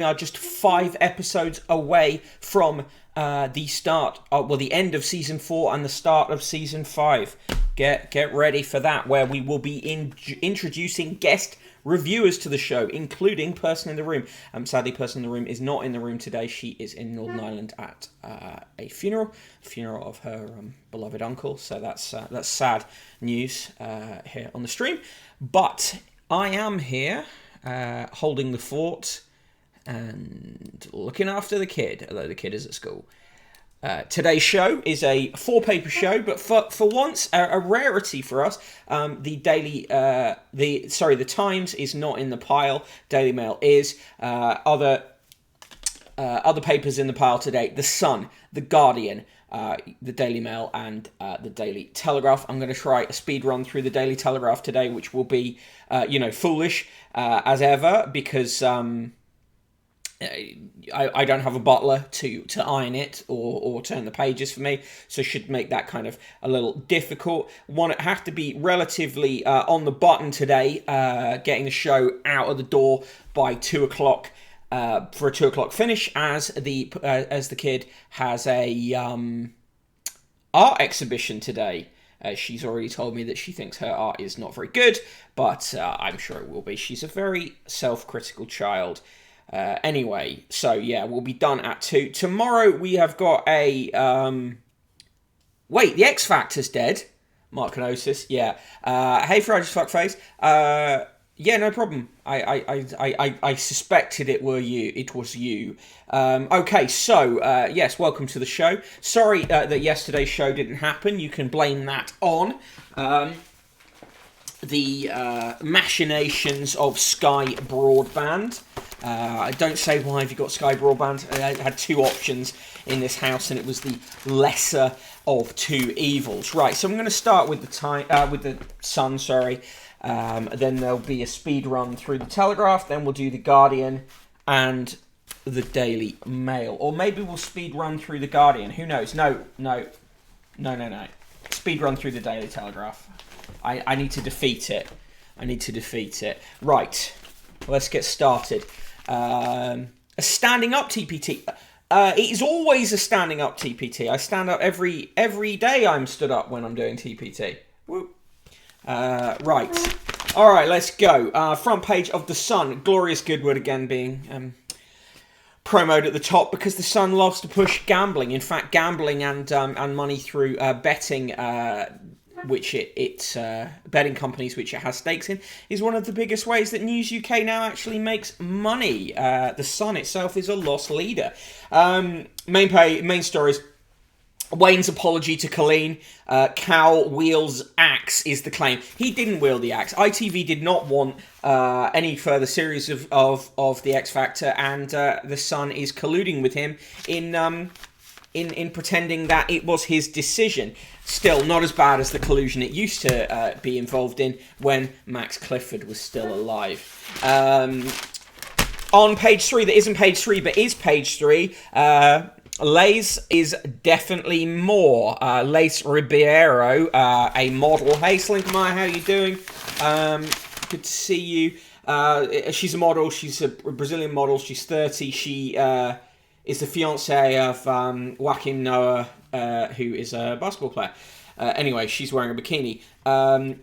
We are just 5 episodes away from the end of season 4 and the start of season 5. Get ready for that, where we will be introducing guest reviewers to the show, including Person in the Room. Sadly, Person in the Room is not in the room today. She is in Northern Ireland at a funeral of her beloved uncle. So that's sad news here on the stream. But I am here holding the fort and looking after the kid, although the kid is at school. Today's show is a 4-paper show, but for once, a rarity for us. The Times is not in the pile. Daily Mail is. Other papers in the pile today: The Sun, The Guardian, the Daily Mail, and the Daily Telegraph. I'm going to try a speed run through the Daily Telegraph today, which will be, foolish as ever, because I don't have a butler to iron it or turn the pages for me, so should make that kind of a little difficult. Have to be relatively on the button today, getting the show out of the door by 2 o'clock for a 2 o'clock finish, as the kid has a art exhibition today. She's already told me that she thinks her art is not very good, but I'm sure it will be. She's a very self-critical child. Anyway, so yeah, we'll be done at 2. Tomorrow we have got a... Wait, the X Factor's dead. Mark Canosis, yeah. Hey, Friday's fuckface. Yeah, no problem. I suspected it was you. Okay, so, yes, welcome to the show. Sorry that yesterday's show didn't happen. You can blame that on the machinations of Sky Broadband. I don't say why have you got Sky Broadband. I had 2 options in this house, and it was the lesser of 2 evils. Right, so I'm going to start with the Sun. Sorry. Then there'll be a speed run through the Telegraph. Then we'll do the Guardian and the Daily Mail, or maybe we'll speed run through the Guardian. Who knows? No. Speed run through the Daily Telegraph. I need to defeat it. Right. Let's get started. A standing up TPT. It is always a standing up TPT. I stand up every day. I'm stood up when I'm doing TPT. Whoop. Right. All right. Let's go. Front page of the Sun. Glorious Goodwood again being promoted at the top, because the Sun loves to push gambling. In fact, gambling and money through betting. Which betting companies which it has stakes in, is one of the biggest ways that News UK now actually makes money. The Sun itself is a loss leader. Main stories: Wayne's apology to Colleen. Cal wields axe is the claim. He didn't wield the axe. ITV did not want any further series of the X Factor, and the Sun is colluding with him in pretending that it was his decision. Still not as bad as the collusion it used to be involved in when Max Clifford was still alive. On page 3, that isn't page 3, but is page 3, Lace is definitely more. Lace Ribeiro, a model. Hey, Slinkmeyer, how you doing? Good to see you. She's a model. She's a Brazilian model. She's 30. She is the fiancée of Joaquim Noah, who is a basketball player. Anyway, she's wearing a bikini.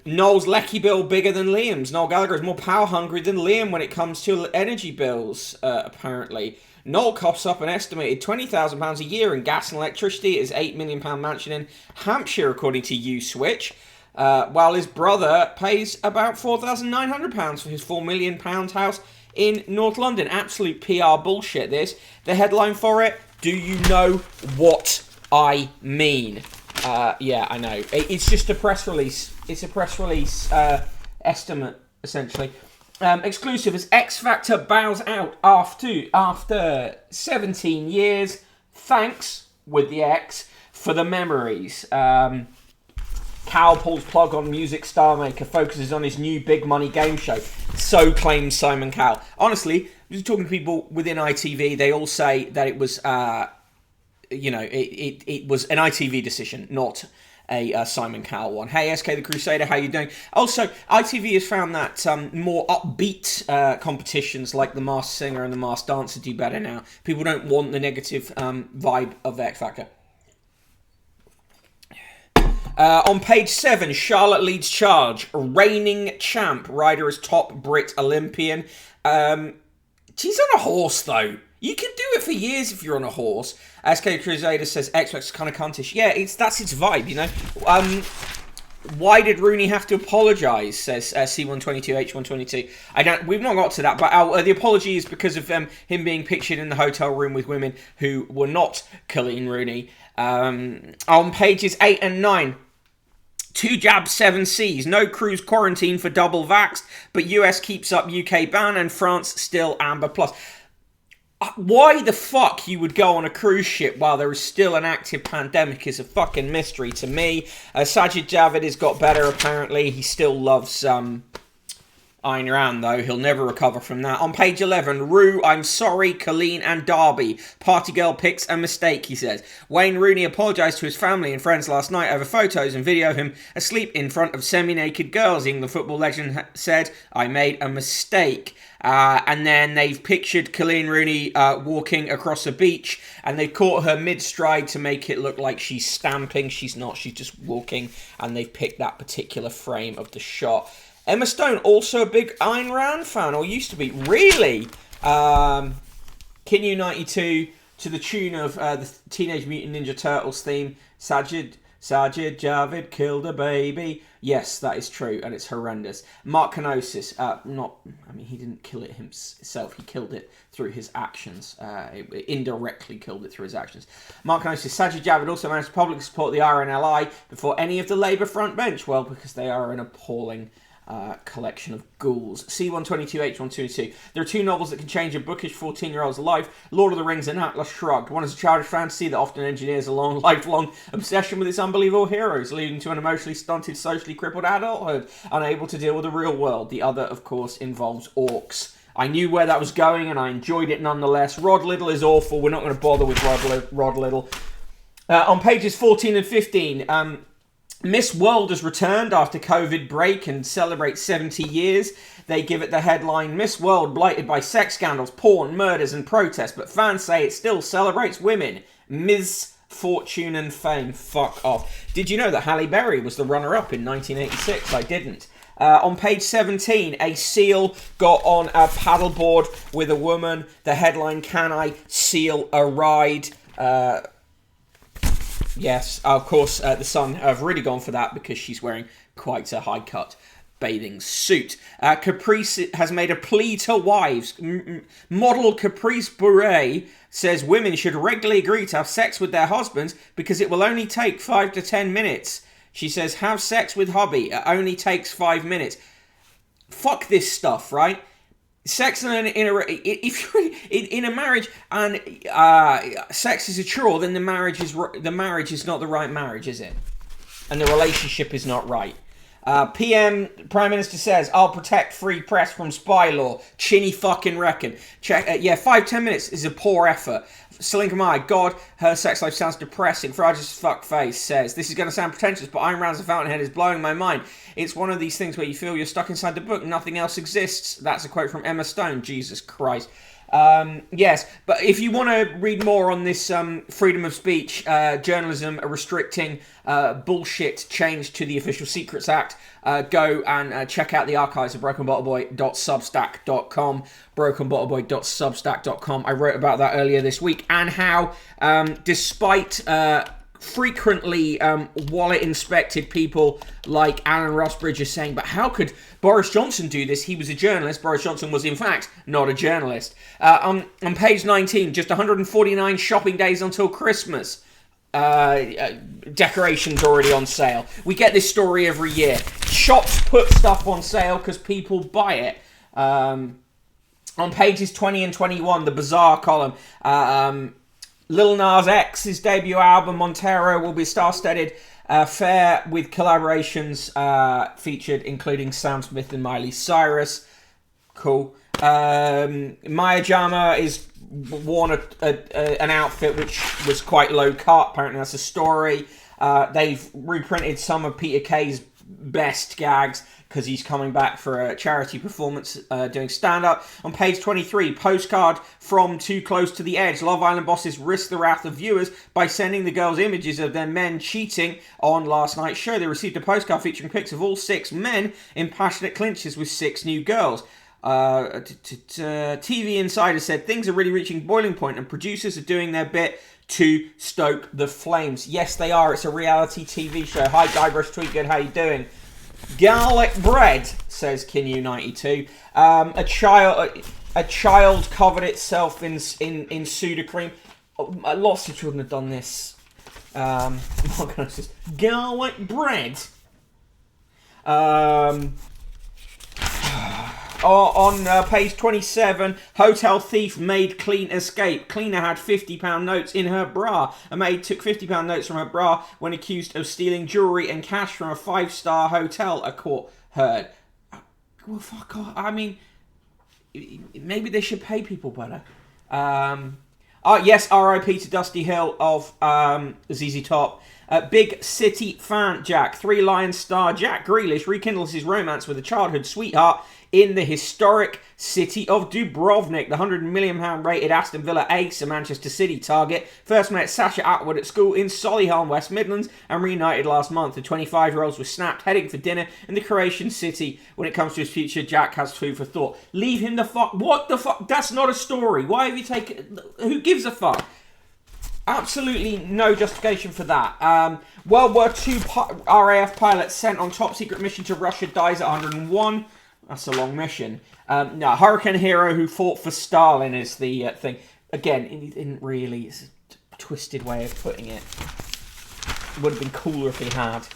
Noel's lecky bill bigger than Liam's. Noel Gallagher is more power hungry than Liam when it comes to energy bills, apparently. Noel cops up an estimated £20,000 a year in gas and electricity at his £8 million mansion in Hampshire, according to U-Switch. While his brother pays about £4,900 for his £4 million house in North London. Absolute PR bullshit, this. The headline for it: do you know what I mean? Yeah, I know. It's just a press release. It's a press release estimate, essentially. Exclusive as X Factor bows out after 17 years. Thanks, with the X, for the memories. Cal pulls plug on music star maker, focuses on his new big money game show. So claims Simon Cowell. Honestly, just talking to people within ITV, they all say that it was, it was an ITV decision, not a Simon Cowell one. Hey, SK the Crusader, how you doing? Also, ITV has found that more upbeat competitions like The Masked Singer and The Masked Dancer do better now. People don't want the negative vibe of the X Factor. On page 7, Charlotte leads charge. Reigning champ. Ryder is top Brit Olympian. She's on a horse, though. You can do it for years if you're on a horse. SK Crusader says X Factor's kind of cuntish. Yeah, that's its vibe, you know. Why did Rooney have to apologise? Says C122H122. We've not got to that, but the apology is because of him being pictured in the hotel room with women who were not Colleen Rooney. On pages 8 and 9. 2 jabs, 7 Cs. No cruise quarantine for double vaxxed, but US keeps up UK ban and France still Amber Plus. Why the fuck you would go on a cruise ship while there is still an active pandemic is a fucking mystery to me. Sajid Javid has got better, apparently. He still loves Ayn Rand, though. He'll never recover from that. On page 11, Rue, I'm sorry, Colleen and Darby. Party girl picks a mistake, he says. Wayne Rooney apologised to his family and friends last night over photos and video of him asleep in front of semi-naked girls. The England football legend said, I made a mistake. And then they've pictured Colleen Rooney walking across a beach, and they've caught her mid-stride to make it look like she's stamping. She's not, she's just walking, and they've picked that particular frame of the shot. Emma Stone, also a big Ayn Rand fan, or used to be. Really? Kinyu 92 to the tune of the Teenage Mutant Ninja Turtles theme. Sajid Javid killed a baby. Yes, that is true, and it's horrendous. Mark Kenosis, he didn't kill it himself. He killed it through his actions. Indirectly killed it through his actions. Mark Kenosis, Sajid Javid also managed to publicly support the RNLI before any of the Labour front bench. Well, because they are an appalling collection of ghouls. C122H122. There are 2 novels that can change a bookish 14-year-old's life. Lord of the Rings and Atlas Shrugged. One is a childish fantasy that often engineers a lifelong obsession with its unbelievable heroes, leading to an emotionally stunted, socially crippled adulthood, unable to deal with the real world. The other, of course, involves orcs. I knew where that was going, and I enjoyed it nonetheless. Rod Liddle is awful. We're not going to bother with Rod Liddle. On pages 14 and 15, Miss World has returned after COVID break and celebrates 70 years. They give it the headline, Miss World blighted by sex scandals, porn, murders and protests, but fans say it still celebrates women. Ms. Fortune and fame. Fuck off. Did you know that Halle Berry was the runner-up in 1986? I didn't. On page 17, a seal got on a paddleboard with a woman. The headline, Can I Seal a Ride? Yes, of course, the Sun have really gone for that because she's wearing quite a high-cut bathing suit. Caprice has made a plea to wives. Model Caprice Bure says women should regularly agree to have sex with their husbands because it will only take 5 to 10 minutes. She says, have sex with hubby. It only takes 5 minutes. Fuck this stuff, right? Sex in a marriage and sex is a chore, then the marriage is not the right marriage, is it? And the relationship is not right. Prime Minister says, I'll protect free press from spy law. Chinny fucking reckon. Check. 5-10 minutes is a poor effort. Selinka Mai, God, her sex life sounds depressing. Fragile as fuck face says, this is going to sound pretentious, but Ayn Rand's The Fountainhead is blowing my mind. It's one of these things where you feel you're stuck inside the book, nothing else exists. That's a quote from Emma Stone. Jesus Christ. Yes, but if you want to read more on this freedom of speech, journalism restricting bullshit change to the Official Secrets Act, go and check out the archives of brokenbottleboy.substack.com, brokenbottleboy.substack.com. I wrote about that earlier this week, and how despite frequently wallet-inspected people like Alan Rossbridge are saying, but how could Boris Johnson do this? He was a journalist. Boris Johnson was, in fact, not a journalist. On page 19, just 149 shopping days until Christmas. Decorations already on sale. We get this story every year. Shops put stuff on sale because people buy it. On pages 20 and 21, the Bazaar column, Lil Nas X's debut album, Montero, will be star-studded affair with collaborations featured, including Sam Smith and Miley Cyrus. Cool. Maya Jama is worn an outfit which was quite low cut. Apparently that's a story. They've reprinted some of Peter Kay's best gags because he's coming back for a charity performance doing stand-up. On page 23, postcard from Too Close to the Edge. Love Island bosses risk the wrath of viewers by sending the girls images of their men cheating on last night's show. They received a postcard featuring pics of all 6 men in passionate clinches with 6 new girls. TV Insider said things are really reaching boiling point and producers are doing their bit to stoke the flames. Yes, they are. It's a reality TV show. Hi, Guybrush Tweetgood. How you doing? Garlic bread, says Kinyu92. A child covered itself in Sudocreme. Lots of children have done this. What can I say? Garlic bread. On page 27, hotel thief made clean escape. Cleaner had £50 notes in her bra. A maid took £50 notes from her bra when accused of stealing jewellery and cash from a 5-star hotel, a court heard. Well, fuck off. I mean, maybe they should pay people better. Yes, R.I.P. to Dusty Hill of ZZ Top. Big City fan Jack. 3 Lions star Jack Grealish rekindles his romance with a childhood sweetheart in the historic city of Dubrovnik. The £100 million rated Aston Villa ace, a Manchester City target, first met Sasha Atwood at school in Solihull, West Midlands, and reunited last month. The 25-year-olds were snapped heading for dinner in the Croatian city. When it comes to his future, Jack has food for thought. Leave him the fuck. What the fuck? That's not a story. Why have you taken? Who gives a fuck? Absolutely no justification for that. World War II RAF pilot sent on top secret mission to Russia dies at 101. That's a long mission. No, Hurricane Hero who fought for Stalin is the thing. Again, it didn't really. It's a twisted way of putting it. Would have been cooler if he had.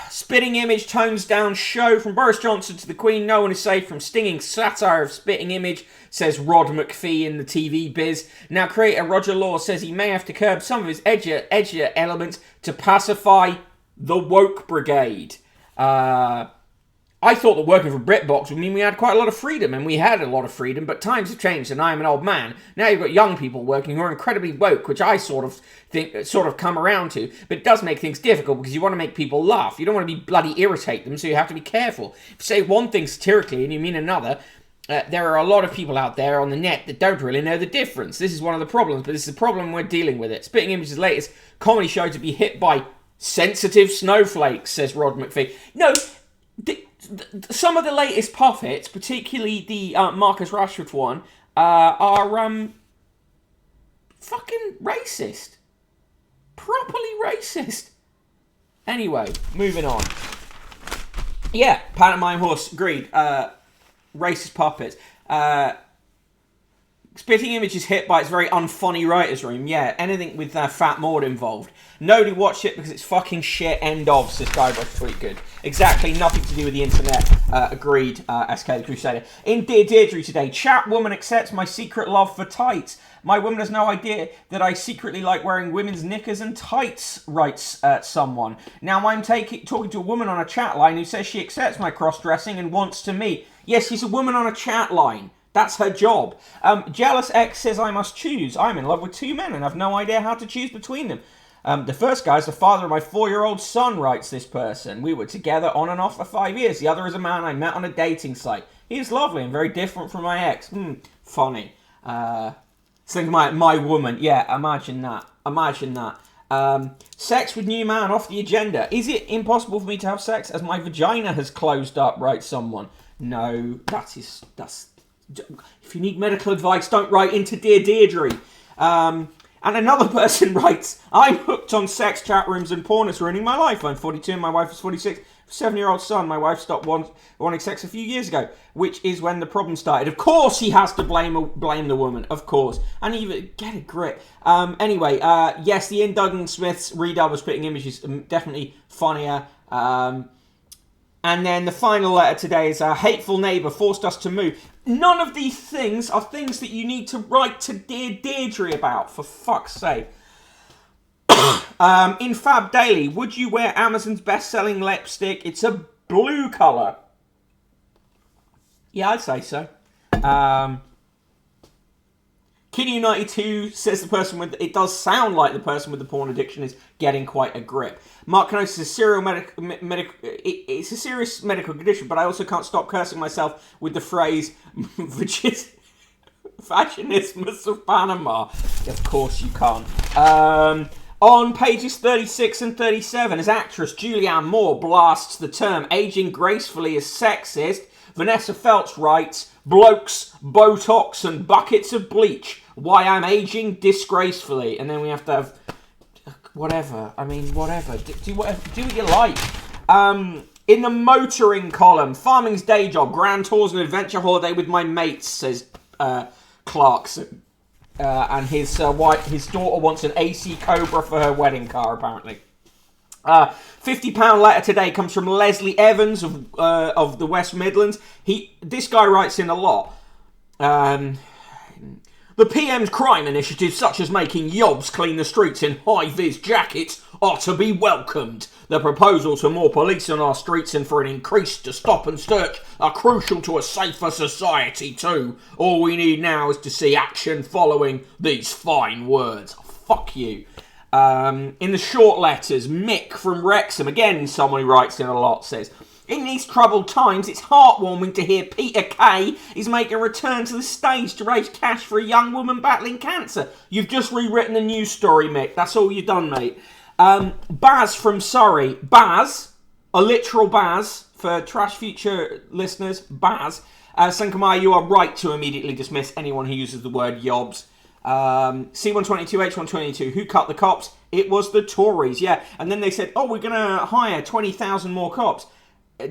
Spitting Image tones down show from Boris Johnson to the Queen. No one is safe from stinging satire of Spitting Image, says Rod McPhee in the TV biz. Now creator Roger Law says he may have to curb some of his edgier elements to pacify the woke brigade. I thought that working for BritBox would mean we had quite a lot of freedom, and we had a lot of freedom, but times have changed and I'm an old man. Now you've got young people working who are incredibly woke, which I sort of come around to, but it does make things difficult because you want to make people laugh. You don't want to be bloody irritate them, so you have to be careful. If you say one thing satirically and you mean another, there are a lot of people out there on the net that don't really know the difference. This is one of the problems, but this is the problem we're dealing with it. Spitting Image's latest comedy show to be hit by sensitive snowflakes, says Rod McPhee. No, some of the latest puppets, particularly the Marcus Rashford one, are fucking racist. Properly racist. Anyway, moving on. Yeah, Pantomime Horse, agreed. Racist puppets. Spitting Image is hit by its very unfunny writer's room. Yeah, anything with Fat Maud involved. Nobody watched it because it's fucking shit. End of, says Guybrush Tweetgood. Exactly, nothing to do with the internet. Agreed, SK the Crusader. In Dear Deirdre today, chat woman accepts my secret love for tights. My woman has no idea that I secretly like wearing women's knickers and tights, writes someone. Now I'm talking to a woman on a chat line who says she accepts my cross-dressing and wants to meet. Yes, she's a woman on a chat line. That's her job. Jealous X says I must choose. I'm in love with 2 men and have no idea how to choose between them. The first guy is the father of my 4-year-old son, writes this person. We were together on and off for 5 years. The other is a man I met on a dating site. He is lovely and very different from my ex. Funny. Think about my woman. Yeah, imagine that. Imagine that. Sex with new man off the agenda. Is it impossible for me to have sex as my vagina has closed up, writes someone. No, that's... If you need medical advice, don't write into Dear Deirdre. And another person writes, I'm hooked on sex chat rooms and porn. It's ruining my life. I'm 42 and my wife is 46. 7-year-old son. My wife stopped wanting sex a few years ago, which is when the problem started. Of course he has to blame the woman. Of course. And even get a grip. Anyway, yes, the Ian Duggan Smith's redub of Spitting Image is definitely funnier. And then the final letter today is a hateful neighbour forced us to move. None of these things are things that you need to write to Dear Deirdre about, for fuck's sake. In Fab Daily, would you wear Amazon's best-selling lipstick? It's a blue colour. Yeah, I'd say so. Kinu92 says the person with... It does sound like the person with the porn addiction is getting quite a grip. Mark Canosa says, it's a serious medical condition, but I also can't stop cursing myself with the phrase, which is fashionismus of Panama. Of course you can't. On pages 36 and 37, as actress Julianne Moore blasts the term aging gracefully as sexist, Vanessa Feltz writes, blokes, Botox and buckets of bleach. Why I'm aging disgracefully. And then we have to have... Whatever. I mean, whatever. Do what you like. In the motoring column, farming's day job, grand tours and adventure holiday with my mates, says Clarkson. And his daughter wants an AC Cobra for her wedding car, apparently. £50 letter today comes from Leslie Evans of the West Midlands. This guy writes in a lot. The PM's crime initiatives, such as making yobs clean the streets in high-vis jackets, are to be welcomed. The proposals for more police on our streets and for an increase to stop and search are crucial to a safer society too. All we need now is to see action following these fine words. Oh, fuck you. In the short letters, Mick from Wrexham, again someone who writes in a lot, says, in these troubled times, it's heartwarming to hear Peter Kay is making a return to the stage to raise cash for a young woman battling cancer. You've just rewritten a news story, Mick. That's all you've done, mate. Baz from Surrey. Baz, a literal Baz, for Trash Future listeners, Baz. Sankamaya, you are right to immediately dismiss anyone who uses the word yobs. C122, H122, who cut the cops? It was the Tories, yeah. And then they said, oh, we're going to hire 20,000 more cops.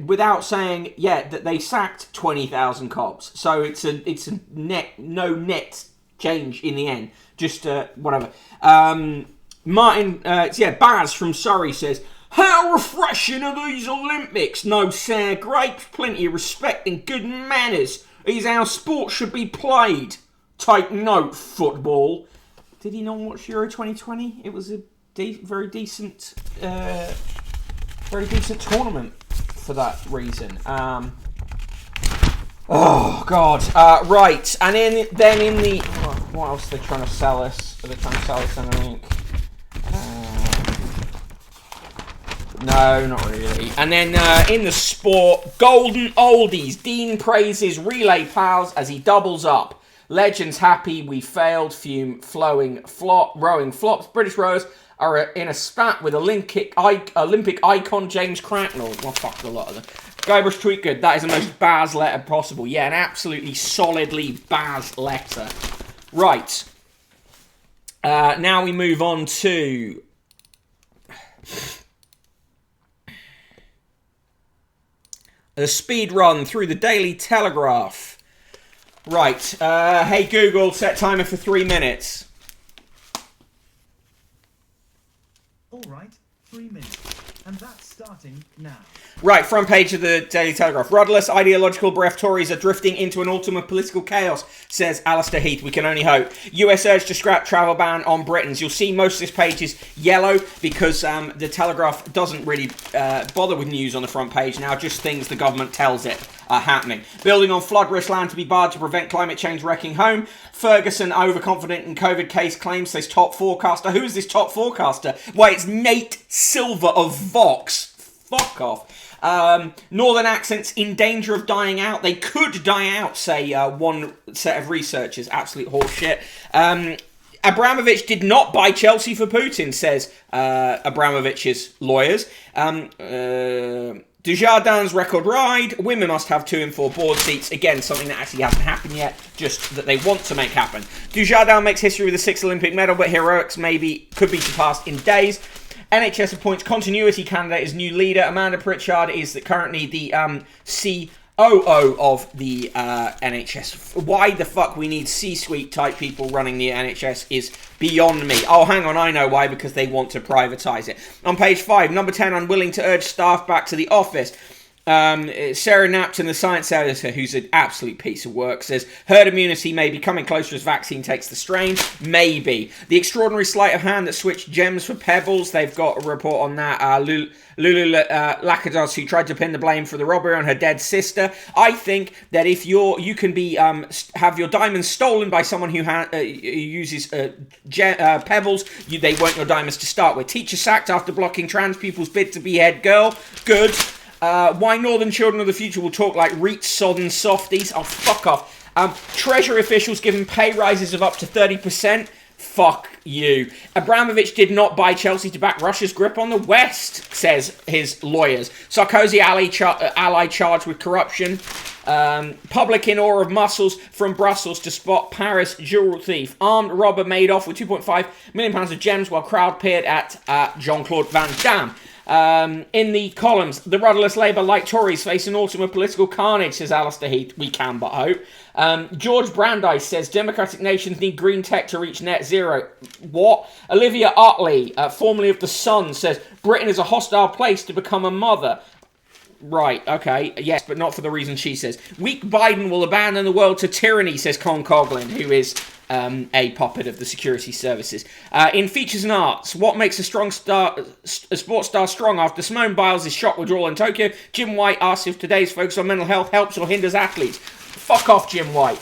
Without saying, yeah, that they sacked 20,000 cops. So it's a no net change in the end. Just whatever. Baz from Surrey says, how refreshing are these Olympics? No sour grapes, plenty of respect and good manners. Is how sport should be played. Take note, football. Did he not watch Euro 2020? It was a very decent tournament for that reason. Oh, God. Right. And then in the... what else are they trying to sell us? Are they trying to sell us anything? No, not really. And then in the sport, golden oldies. Dean praises relay pals as he doubles up. Legends happy, we failed, fume, flowing, rowing flops. British rowers are in a spat with Olympic icon James Cracknell. Well, fuck a lot of them. Guybrush tweet good. That is the most Baz letter possible. Yeah, an absolutely solidly Baz letter. Right. Now we move on to... a speed run through the Daily Telegraph. Right. Hey, Google, set timer for 3 minutes. All right, 3 minutes. And that's starting now. Right, front page of the Daily Telegraph. Rudderless, ideological breath Tories are drifting into an autumn of political chaos, says Alistair Heath. We can only hope. US urge to scrap travel ban on Britons. You'll see most of this page is yellow because the Telegraph doesn't really bother with news on the front page now, just things the government tells it are happening. Building on flood risk land to be barred to prevent climate change wrecking home. Ferguson overconfident in COVID case claims, says top forecaster. Who is this top forecaster? Why, it's Nate Silver of Vox. Fuck off. Northern accents in danger of dying out. They could die out, say one set of researchers. Absolute horseshit. Abramovich did not buy Chelsea for Putin, says Abramovich's lawyers. Dujardin's record ride. Women must have 2 in 4 board seats. Again, something that actually hasn't happened yet, just that they want to make happen. Dujardin makes history with a 6th Olympic medal, but heroics could be surpassed in days. NHS appoints continuity candidate as new leader. Amanda Pritchard is currently the COO of the NHS. Why the fuck we need C-suite type people running the NHS is beyond me. Oh, hang on, I know why, because they want to privatise it. On page 5, number 10, unwilling to urge staff back to the office. Sarah Napton, the science editor, who's an absolute piece of work, says herd immunity may be coming closer as vaccine takes the strain. Maybe. The extraordinary sleight of hand that switched gems for pebbles. They've got a report on that. Lulu Lakados, who tried to pin the blame for the robbery on her dead sister. I think that if you can be have your diamonds stolen by someone who uses pebbles, they weren't your diamonds to start with. Teacher sacked after blocking trans pupils' bid to be head girl. Good. Why Northern children of the future will talk like reach sodden softies. Oh, fuck off. Treasury officials given pay rises of up to 30%. Fuck you. Abramovich did not buy Chelsea to back Russia's grip on the West, says his lawyers. Sarkozy ally charged with corruption. Public in awe of muscles from Brussels to spot Paris jewel thief. Armed robber made off with £2.5 million of gems while crowd peered at Jean-Claude Van Damme. In the columns, the rudderless Labour, like Tories, face an autumn of political carnage, says Alistair Heath. We can but hope. George Brandeis says democratic nations need green tech to reach net zero. What? Olivia Utley, formerly of The Sun, says Britain is a hostile place to become a mother. Right, okay, yes, but not for the reason she says. Weak Biden will abandon the world to tyranny, says Con Coughlin, who is a puppet of the security services. In features and arts, what makes a sports star strong? After Simone Biles' shock withdrawal in Tokyo, Jim White asks if today's focus on mental health helps or hinders athletes. Fuck off, Jim White.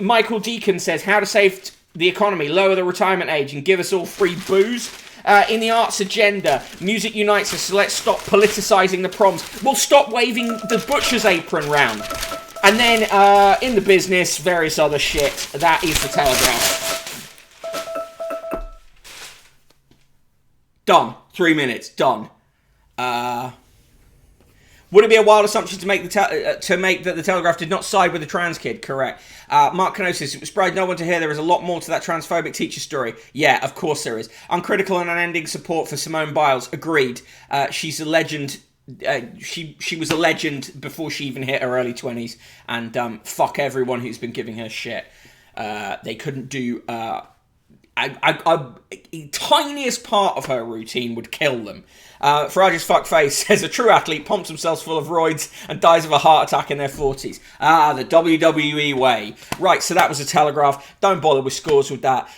Michael Deacon says how to save the economy, lower the retirement age, and give us all free booze. In the arts agenda, music unites us, so let's stop politicising the proms. We'll stop waving the butcher's apron round. And then, in the business, various other shit. That is the Telegraph. Done. 3 minutes. Done. Would it be a wild assumption to make that the Telegraph did not side with the trans kid? Correct. Mark Kanosis, it was surprised no one to hear there is a lot more to that transphobic teacher story. Yeah, of course there is. Uncritical and unending support for Simone Biles. Agreed. She's a legend. She was a legend before she even hit her early 20s. And fuck everyone who's been giving her shit. They couldn't do... a tiniest part of her routine would kill them. Farage's fuckface says a true athlete pumps themselves full of roids and dies of a heart attack in their 40s. The WWE way. Right, so that was a Telegraph. Don't bother with scores with that.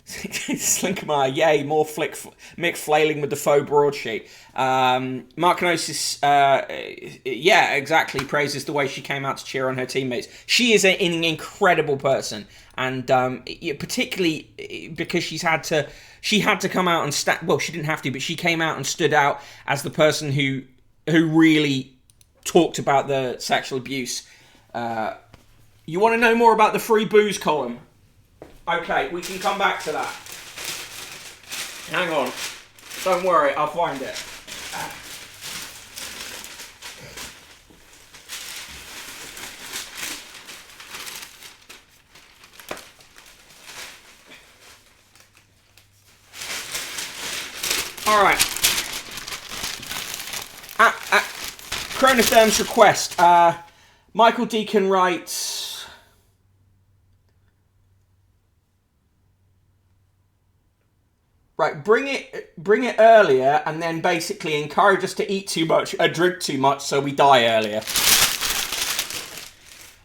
Slinkermeyer, yay, more Mick flailing with the faux broadsheet. Mark Kanosis, yeah, exactly, praises the way she came out to cheer on her teammates. She is an incredible person, and particularly because she had to come out and well, she didn't have to, but she came out and stood out as the person who really talked about the sexual abuse. You want to know more about the free booze column? Okay, we can come back to that. Hang on. Don't worry, I'll find it. Alright. At Chronotherm's request, Michael Deacon writes... Right, bring it earlier, and then basically encourage us to eat too much, drink too much, so we die earlier.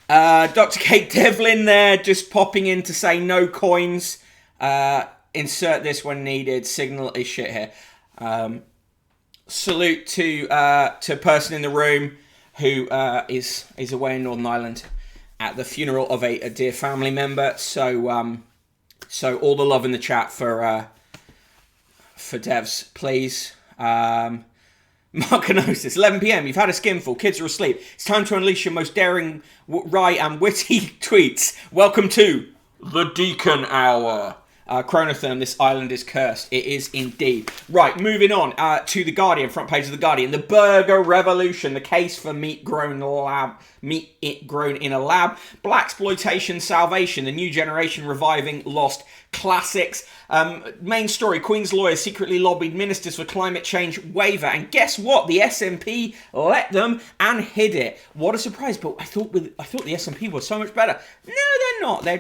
Dr. Kate Devlin there, just popping in to say no coins. Insert this when needed. Signal is shit here. Salute to person in the room who is away in Northern Ireland at the funeral of a dear family member. So all the love in the chat for Devs, please. Markanosis, 11 p.m. You've had a skinful. Kids are asleep. It's time to unleash your most daring, wry, and witty tweets. Welcome to the Deacon Hour. Chronotherm, this island is cursed. It is indeed. Right, moving on to The Guardian, front page of The Guardian. The Burger Revolution, the case for meat grown in a lab. Blaxploitation salvation, the new generation reviving lost classics. Main story, Queen's lawyers secretly lobbied ministers for climate change waiver. And guess what? The SNP let them and hid it. What a surprise. But I thought the SNP was so much better. No, they're not. They're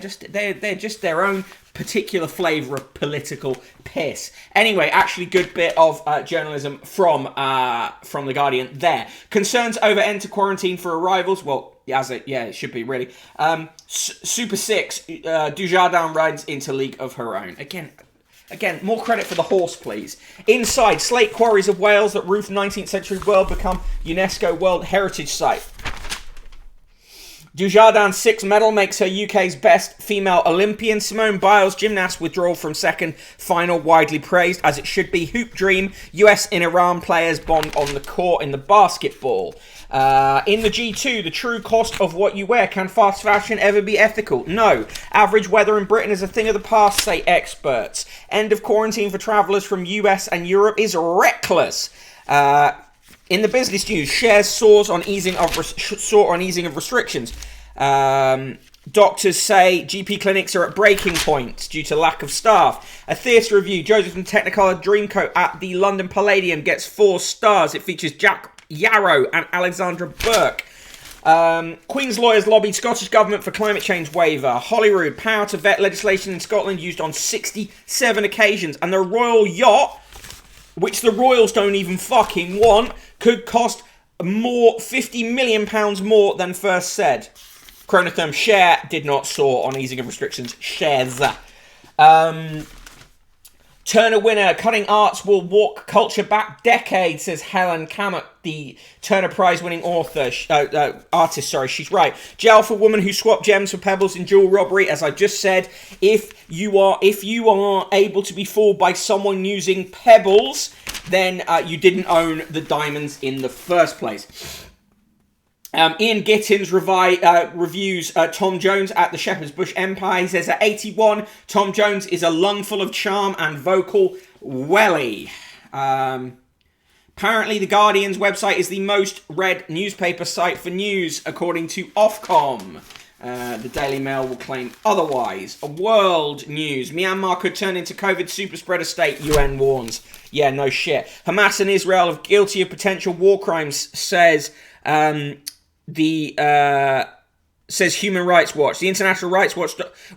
just their own particular flavour of political piss. Anyway, actually good bit of journalism from The Guardian there. Concerns over enter quarantine for arrivals. Well, it should be, really. Super 6, Dujardin rides into league of her own. Again, more credit for the horse, please. Inside, slate quarries of Wales that roof 19th century world become UNESCO World Heritage Site. Dujardin's 6th medal makes her UK's best female Olympian. Simone Biles' gymnast withdrawal from second final widely praised, as it should be. Hoop dream, US and Iran players bond on the court in the basketball. In the G2, the true cost of what you wear. Can fast fashion ever be ethical? No. Average weather in Britain is a thing of the past, say experts. End of quarantine for travellers from US and Europe is reckless. In the business news, shares soar on easing of restrictions. Doctors say GP clinics are at breaking points due to lack of staff. A theatre review, Joseph and Technicolor Dreamcoat at the London Palladium gets 4 stars. It features Jack Yarrow and Alexandra Burke. Queen's lawyers lobbied Scottish Government for climate change waiver. Holyrood, power to vet legislation in Scotland used on 67 occasions. And the royal yacht, which the royals don't even fucking want, could cost £50 million more than first said. Chronotherm share did not soar on easing of restrictions. Shares. Turner winner, Cutting Arts will walk culture back decades, says Helen Kammett, the Turner Prize winning artist. She's right. Jail for woman who swapped gems for pebbles in jewel robbery. As I just said, if you are able to be fooled by someone using pebbles, then you didn't own the diamonds in the first place. Ian Gittins reviews Tom Jones at the Shepherd's Bush Empire. He says at 81, Tom Jones is a lung full of charm and vocal welly. Apparently, The Guardian's website is the most read newspaper site for news, according to Ofcom. The Daily Mail will claim otherwise. World news. Myanmar could turn into COVID super spreader state, UN warns. Yeah, no shit. Hamas and Israel are guilty of potential war crimes, says says Human Rights Watch. The International Rights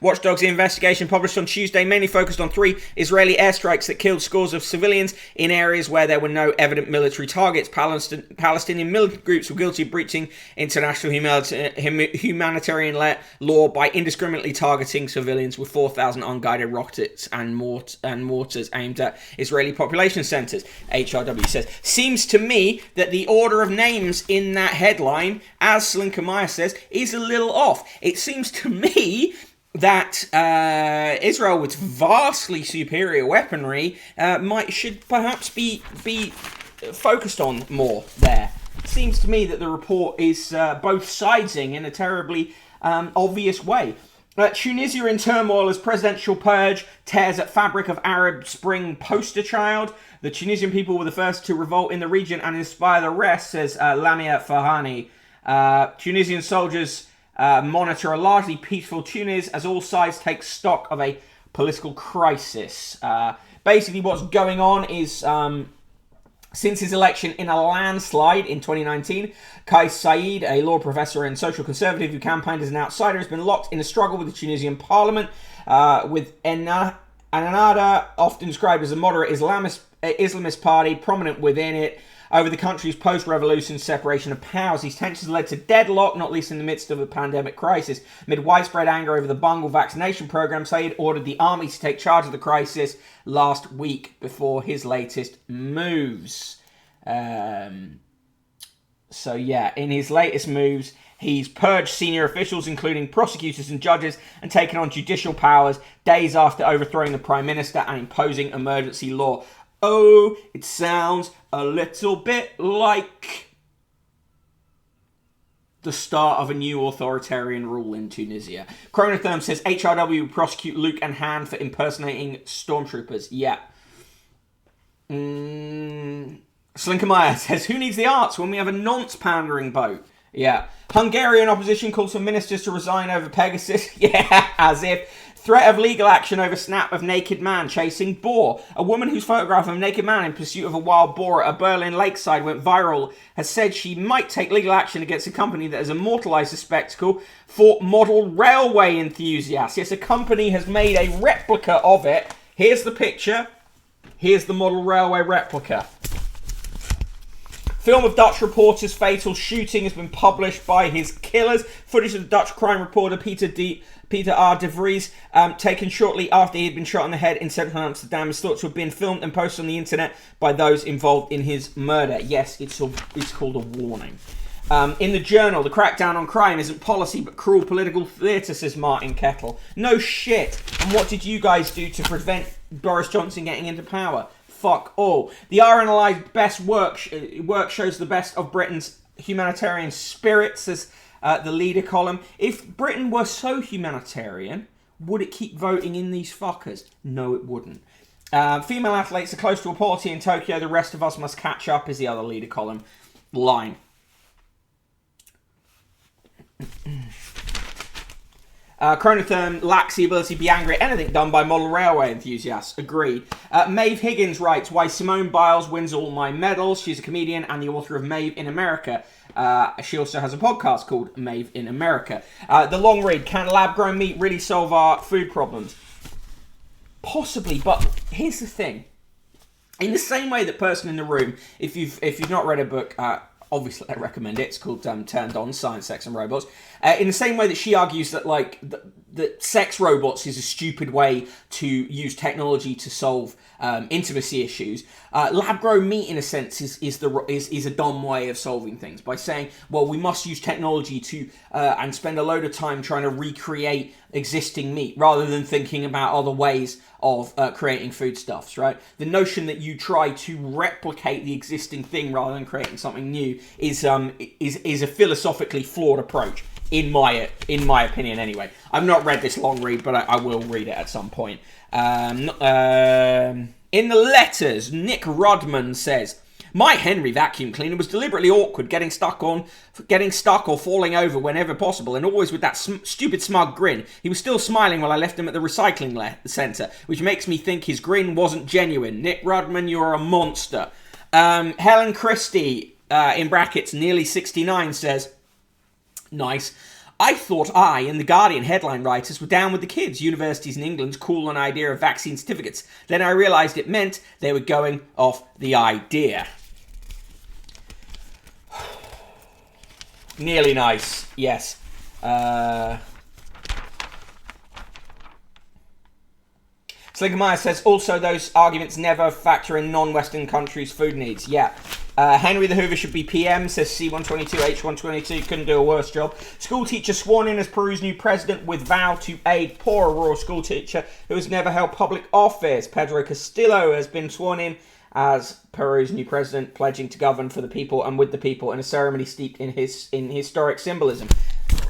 Watchdog's investigation published on Tuesday mainly focused on 3 Israeli airstrikes that killed scores of civilians in areas where there were no evident military targets. Palestinian militant groups were guilty of breaching international humanitarian law by indiscriminately targeting civilians with 4,000 unguided rockets and mortars aimed at Israeli population centres, HRW says. Seems to me that the order of names in that headline, as Slinker says, is a little off. It seems to me that Israel, with vastly superior weaponry, should perhaps be focused on more there. It seems to me that the report is both sidesing in a terribly obvious way. Tunisia in turmoil as presidential purge tears at fabric of Arab Spring poster child. The Tunisian people were the first to revolt in the region and inspire the rest, says Lamia Farhani. Tunisian soldiers monitor a largely peaceful Tunis as all sides take stock of a political crisis. Basically what's going on is since his election in a landslide in 2019, Kais Said, a law professor and social conservative who campaigned as an outsider, has been locked in a struggle with the Tunisian parliament, with Ennahda, often described as a moderate Islamist party, prominent within it, over the country's post-revolution separation of powers. These tensions led to deadlock, not least in the midst of a pandemic crisis. Amid widespread anger over the bungled vaccination program, Said ordered the army to take charge of the crisis last week before his latest moves. In his latest moves, he's purged senior officials, including prosecutors and judges, and taken on judicial powers days after overthrowing the Prime Minister and imposing emergency law. Oh, it sounds a little bit like the start of a new authoritarian rule in Tunisia. Chronotherm says HRW will prosecute Luke and Han for impersonating stormtroopers. Yeah. Slinkermeyer says, who needs the arts when we have a nonce pandering boat? Yeah. Hungarian opposition calls for ministers to resign over Pegasus. Yeah, as if. Threat of legal action over snap of naked man chasing boar. A woman whose photograph of a naked man in pursuit of a wild boar at a Berlin lakeside went viral has said she might take legal action against a company that has immortalised the spectacle for model railway enthusiasts. Yes, a company has made a replica of it. Here's the picture. Here's the model railway replica. Film of Dutch reporter's fatal shooting has been published by his killers. Footage of the Dutch crime reporter Peter R. de Vries, taken shortly after he had been shot in the head in central Amsterdam, is thought to have been filmed and posted on the internet by those involved in his murder. Yes, it's called a warning. In the Journal, the crackdown on crime isn't policy but cruel political theatre, says Martin Kettle. No shit. And what did you guys do to prevent Boris Johnson getting into power? Fuck all. The RNLI's best work shows the best of Britain's humanitarian spirit, says the leader column. If Britain were so humanitarian, would it keep voting in these fuckers? No, it wouldn't. Female athletes are close to equality in Tokyo. The rest of us must catch up, is the other leader column line. Chronotherm lacks the ability to be angry at anything done by model railway enthusiasts. Agreed. Maeve Higgins writes, why Simone Biles wins all my medals. She's a comedian and the author of Maeve in America. She also has a podcast called Maeve in America. The long read, can lab-grown meat really solve our food problems? Possibly, but here's the thing. In the same way that Person in the Room, if you've not read a book, obviously I recommend it. It's called Turned On, Science, Sex and Robots. In the same way that she argues that that sex robots is a stupid way to use technology to solve intimacy issues, lab-grown meat in a sense is a dumb way of solving things by saying, well, we must use technology to and spend a load of time trying to recreate existing meat rather than thinking about other ways of creating foodstuffs, right? The notion that you try to replicate the existing thing rather than creating something new is a philosophically flawed approach, in my opinion. Anyway, I've not read this long read, but I will read it at some point. In the letters, Nick Rodman says, my Henry vacuum cleaner was deliberately awkward, getting stuck or falling over whenever possible, and always with that stupid smug grin. He was still smiling while I left him at the recycling centre, which makes me think his grin wasn't genuine. Nick Rodman, you're a monster. Helen Christie, in brackets, nearly 69, says, nice. I thought I and the Guardian headline writers were down with the kids. Universities in England's cool on idea of vaccine certificates. Then I realised it meant they were going off the idea. Nearly nice, yes. Slinkermeyer says, also those arguments never factor in non-Western countries' food needs. Yeah. Henry the Hoover should be PM, says C122H122. Couldn't do a worse job. School teacher sworn in as Peru's new president with vow to aid poor rural school teacher who has never held public office. Pedro Castillo has been sworn in as Peru's new president, pledging to govern for the people and with the people in a ceremony steeped in historic symbolism.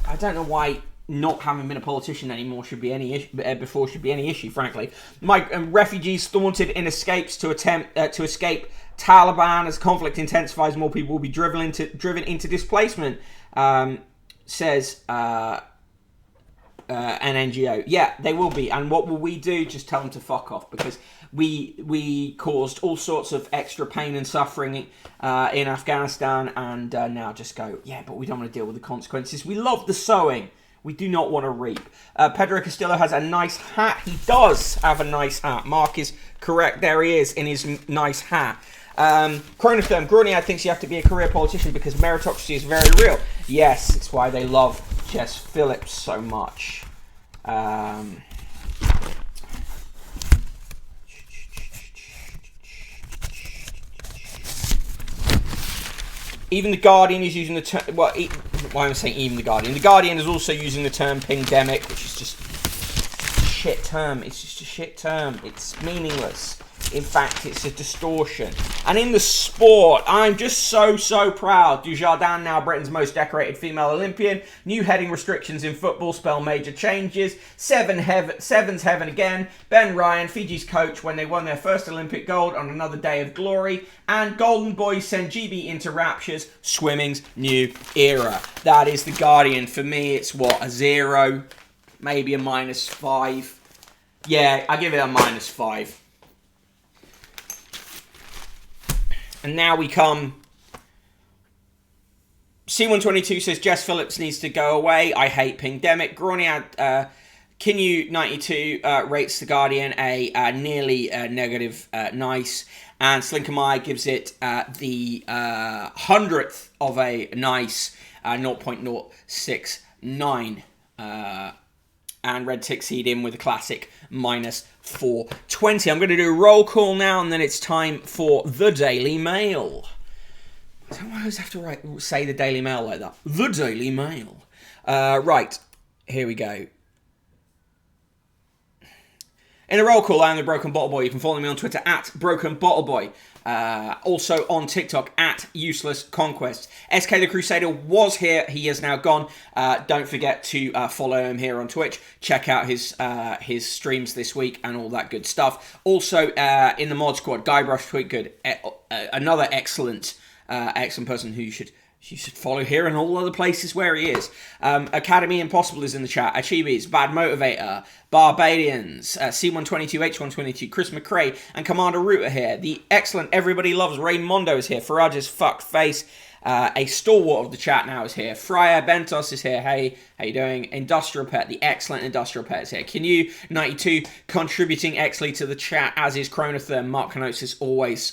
I don't know why not having been a politician anymore should be any issue, frankly. Refugees thwarted in escapes to escape Taliban. As conflict intensifies, more people will be driven into displacement, says an NGO. Yeah, they will be. And what will we do? Just tell them to fuck off, because we caused all sorts of extra pain and suffering in Afghanistan, and now just go, yeah, but we don't want to deal with the consequences. We love the sowing. We do not want to reap. Pedro Castillo has a nice hat. He does have a nice hat. Mark is correct. There he is in his nice hat. Chronotherm, Gruniad thinks you have to be a career politician because meritocracy is very real. Yes, it's why they love Jess Phillips so much. Even The Guardian is using the term... Well, why am I saying even The Guardian? The Guardian is also using the term pingdemic, which is just a shit term. It's just a shit term. It's meaningless. In fact, it's a distortion. And in the sport, I'm just so proud. Dujardin, now Britain's most decorated female Olympian. New heading restrictions in football spell major changes. Sevens heaven again. Ben Ryan, Fiji's coach, when they won their first Olympic gold on another day of glory. And Golden Boys send GB into raptures. Swimming's new era. That is The Guardian. For me, it's what, a 0, maybe a -5. Yeah, I give it a -5. And now we come... C122 says, Jess Phillips needs to go away. I hate Pingdemic. Grawny Kinu92 rates The Guardian a nearly negative nice. And Slinkermeyer gives it the 100th of a nice 0.069. And Red Tick Seed in with a classic -420. I'm going to do a roll call now, and then it's time for the Daily Mail. I always have to say the Daily Mail like that. The Daily Mail. Right, here we go. In a roll call, I am the Broken Bottle Boy. You can follow me on Twitter at Broken Bottle Boy. Also on TikTok at Useless Conquest. SK the Crusader was here. He is now gone. Don't forget to follow him here on Twitch. Check out his streams this week and all that good stuff. Also in the mod squad, Guybrush Tweetgood, another excellent person who you should follow here and all other places where he is. Academy Impossible is in the chat. Achibis, Bad Motivator, Barbadians, C122, H122, Chris McRae, and Commander Root are here. The excellent Everybody Loves Raymondo is here. Farage's fucked face. A stalwart of the chat now is here. Friar Bentos is here. Hey, how you doing? Industrial Pet, the excellent Industrial Pet is here. Kinu92 contributing excellently to the chat, as is Chronotherm. Mark Canotes is always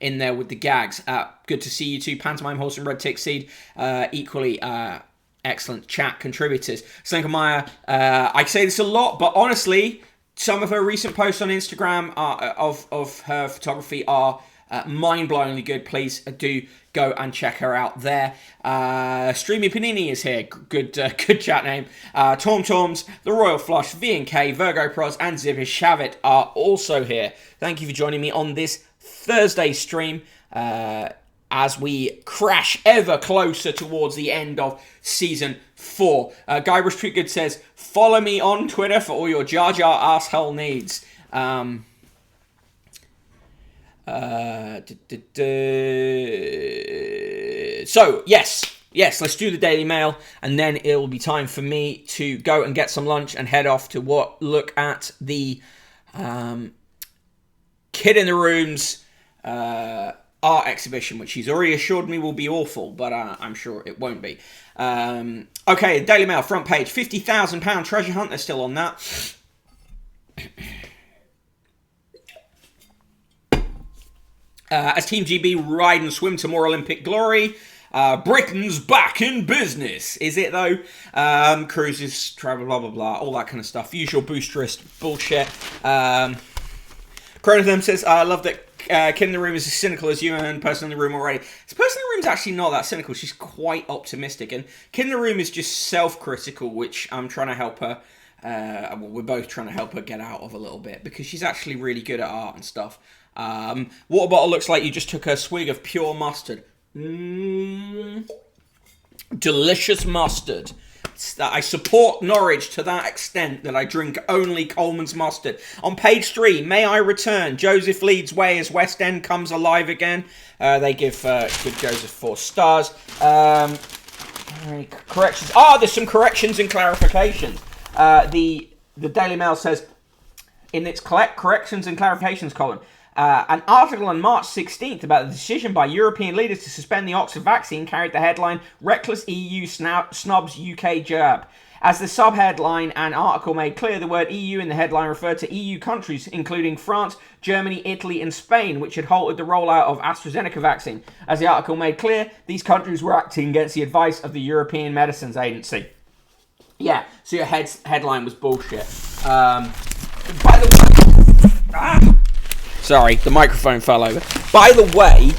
in there with the gags. Good to see you too. Pantomime Horse and Red Tick Seed, equally excellent chat contributors. Slinkermeyer, I say this a lot, but honestly, some of her recent posts on Instagram of her photography are mind-blowingly good. Please do go and check her out there. Streamy Panini is here. Good chat name. Tom Toms, The Royal Flush, V&K, Virgo Pros, and Zivish Shavit are also here. Thank you for joining me on this Thursday stream as we crash ever closer towards the end of Season 4. Guybrush Tweetgood says, follow me on Twitter for all your Jar Jar asshole needs. So, yes, let's do the Daily Mail, and then it'll be time for me to go and get some lunch and head off to look at the Kid in the Room's art exhibition, which he's already assured me will be awful, but I'm sure it won't be. Okay, Daily Mail, front page, £50,000 treasure hunt, they're still on that. As Team GB ride and swim to more Olympic glory, Britain's back in business. Is it though? Cruises, travel, blah, blah, blah, all that kind of stuff. Usual boosterist bullshit. Chronotherm says, I love that Kid in the Room is as cynical as you and Person in the Room already. This Person in the Room's actually not that cynical. She's quite optimistic. And Kid in the Room is just self-critical, which I'm trying to help her. We're both trying to help her get out of a little bit, because she's actually really good at art and stuff. Water bottle looks like you just took a swig of pure mustard. Delicious mustard. I support Norwich to that extent that I drink only Coleman's mustard. On page 3, May I Return? Joseph leads way as West End comes alive again. They give Joseph 4 stars. Corrections. There's some corrections and clarifications. The Daily Mail says, in its corrections and clarifications column, an article on March 16th about the decision by European leaders to suspend the Oxford vaccine carried the headline, Reckless EU Snobs UK Jab. As the sub-headline and article made clear, the word EU in the headline referred to EU countries, including France, Germany, Italy and Spain, which had halted the rollout of AstraZeneca vaccine. As the article made clear, these countries were acting against the advice of the European Medicines Agency. Yeah, so your headline was bullshit. By the way... Sorry, the microphone fell over. By the way,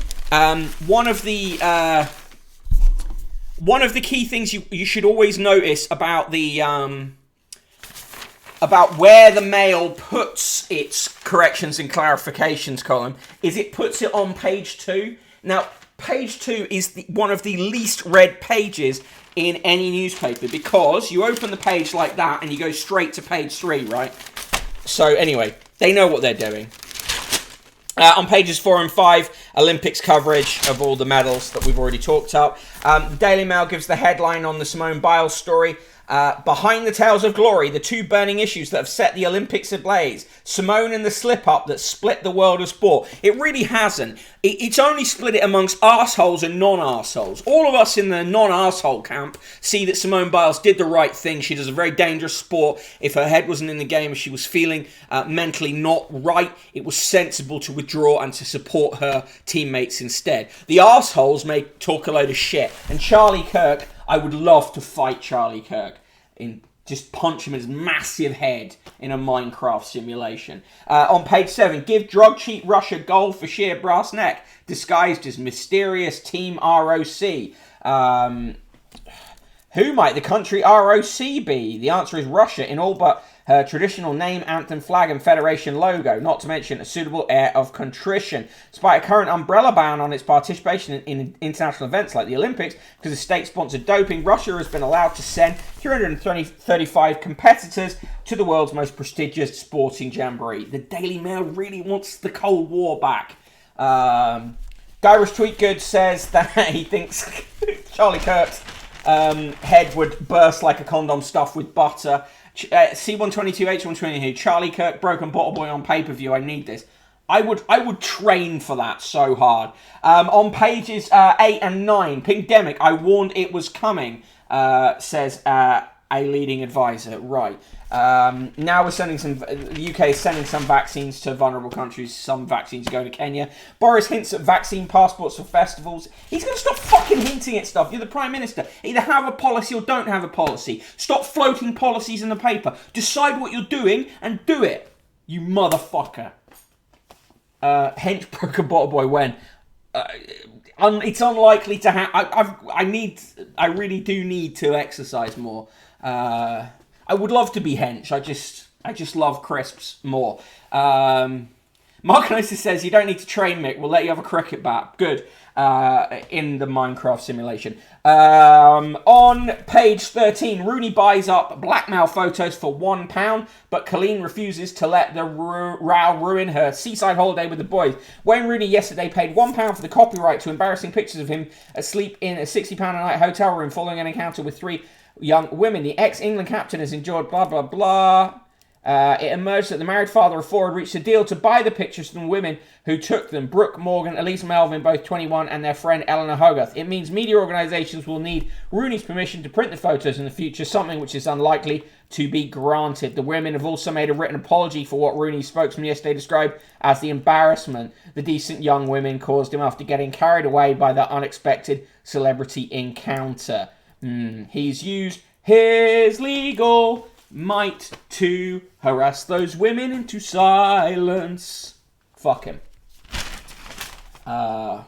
one of the key things you should always notice about the about where the Mail puts its corrections and clarifications column is it puts it on page 2. Now, page 2 is one of the least read pages in any newspaper, because you open the page like that and you go straight to page 3, right? So anyway, they know what they're doing. On pages 4 and 5, Olympics coverage of all the medals that we've already talked about. The Daily Mail gives the headline on the Simone Biles story. Behind the Tales of Glory, the two burning issues that have set the Olympics ablaze. Simone and the slip-up that split the world of sport. It really hasn't. It's only split it amongst arseholes and non-arseholes. All of us in the non-arsehole camp see that Simone Biles did the right thing. She does a very dangerous sport. If her head wasn't in the game, if she was feeling mentally not right, it was sensible to withdraw and to support her teammates instead. The arseholes may talk a load of shit. And Charlie Kirk, I would love to fight Charlie Kirk and just punch him in his massive head in a Minecraft simulation. On page 7, give drug cheat Russia gold for sheer brass neck, disguised as mysterious Team ROC. Who might the country ROC be? The answer is Russia, in all but her traditional name, anthem, flag, and federation logo, not to mention a suitable air of contrition. Despite a current umbrella ban on its participation in international events like the Olympics, because of state-sponsored doping, Russia has been allowed to send 335 competitors to the world's most prestigious sporting jamboree. The Daily Mail really wants the Cold War back. Gyros Tweetgood says that he thinks Charlie Kirk's head would burst like a condom stuffed with butter. C122, H122, Charlie Kirk, Broken Bottle Boy on pay-per-view. I need this. I would train for that so hard. On pages 8 and 9, Pingdemic, I warned it was coming, says a leading advisor. Right. Now we're sending the UK is sending some vaccines to vulnerable countries. Some vaccines are going to Kenya. Boris hints at vaccine passports for festivals. He's going to stop fucking hinting at stuff. You're the Prime Minister. Either have a policy or don't have a policy. Stop floating policies in the paper. Decide what you're doing and do it. You motherfucker. Hench Broken Bottle Boy when? It's unlikely to happen. I really do need to exercise more. I would love to be hench. I just love crisps more. Mark Gnosis says you don't need to train, Mick. We'll let you have a cricket bat. Good. In the Minecraft simulation. On page 13, Rooney buys up blackmail photos for £1, but Colleen refuses to let the row ruin her seaside holiday with the boys. Wayne Rooney yesterday paid £1 for the copyright to embarrassing pictures of him asleep in a £60 a night hotel room following an encounter with 3 young women. The ex-England captain has enjoyed blah, blah, blah. It emerged that the married father of 4 had reached a deal to buy the pictures from the women who took them. Brooke Morgan, Elise Melvin, both 21, and their friend Eleanor Hogarth. It means media organisations will need Rooney's permission to print the photos in the future, something which is unlikely to be granted. The women have also made a written apology for what Rooney's spokesman yesterday described as the embarrassment the decent young women caused him after getting carried away by their unexpected celebrity encounter. He's used his legal might to harass those women into silence. Fuck him. On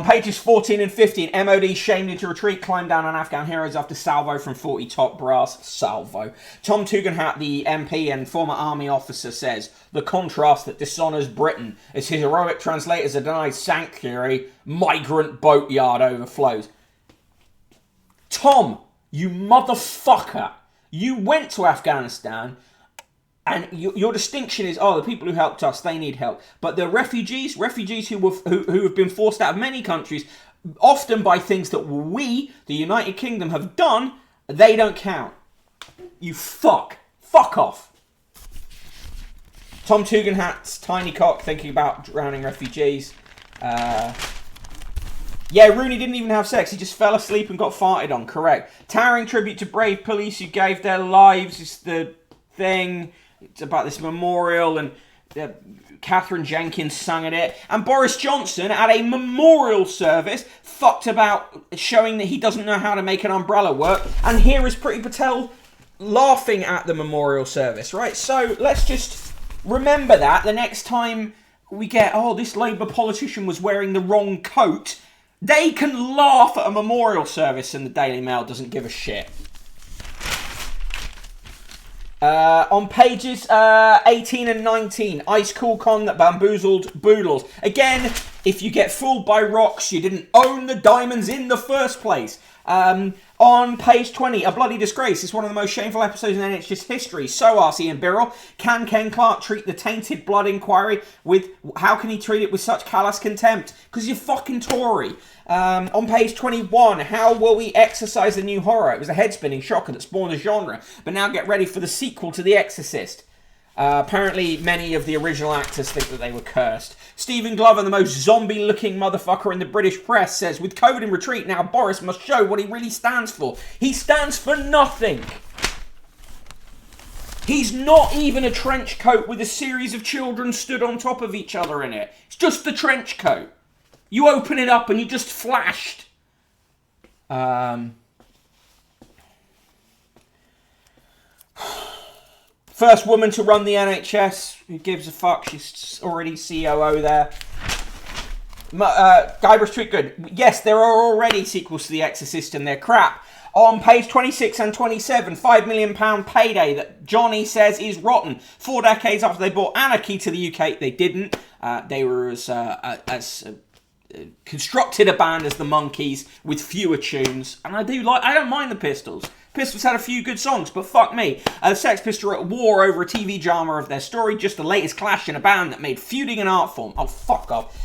pages 14 and 15, MOD shamed into retreat, climbed down on Afghan heroes after salvo from 40 top brass. Salvo. Tom Tugendhat, the MP and former army officer, says the contrast that dishonours Britain as his heroic translators are denied sanctuary, migrant boatyard overflows. Tom, you motherfucker, you went to Afghanistan and your distinction is, the people who helped us, they need help. But the refugees who have been forced out of many countries, often by things that we, the United Kingdom, have done, they don't count. You fuck. Fuck off. Tom Tugendhat's tiny cock thinking about drowning refugees. Yeah, Rooney didn't even have sex. He just fell asleep and got farted on. Correct. Towering tribute to brave police who gave their lives is the thing. It's about this memorial, and Catherine Jenkins sang at it. And Boris Johnson, at a memorial service, fucked about showing that he doesn't know how to make an umbrella work. And here is Priti Patel laughing at the memorial service, right? So let's just remember that the next time we get, this Labour politician was wearing the wrong coat, they can laugh at a memorial service and the Daily Mail doesn't give a shit. On pages 18 and 19, Ice Cool Con that bamboozled boodles. Again, if you get fooled by rocks, you didn't own the diamonds in the first place. On page 20, a bloody disgrace. It's one of the most shameful episodes in NHS history. So asks Ian Birrell. Can Ken Clark treat the tainted blood inquiry with... How can he treat it with such callous contempt? Because you're fucking Tory. On page 21, how will we exorcise the new horror? It was a head-spinning shocker that spawned a genre. But now get ready for the sequel to The Exorcist. Apparently, many of the original actors think that they were cursed. Stephen Glover, the most zombie-looking motherfucker in the British press, says, with COVID in retreat, now Boris must show what he really stands for. He stands for nothing. He's not even a trench coat with a series of children stood on top of each other in it. It's just the trench coat. You open it up and you just flashed. First woman to run the NHS. Who gives a fuck? She's already COO there. Guybrush Tweet good. Yes, there are already sequels to The Exorcist and they're crap. On page 26 and 27, £5 million payday that Johnny says is rotten. 4 decades after they brought anarchy to the UK, they didn't. They were as constructed a band as the Monkees with fewer tunes. And I don't mind the Pistols. Pistols had a few good songs, but fuck me. Sex Pistols are at war over a TV drama of their story, just the latest clash in a band that made feuding an art form. Oh, fuck off.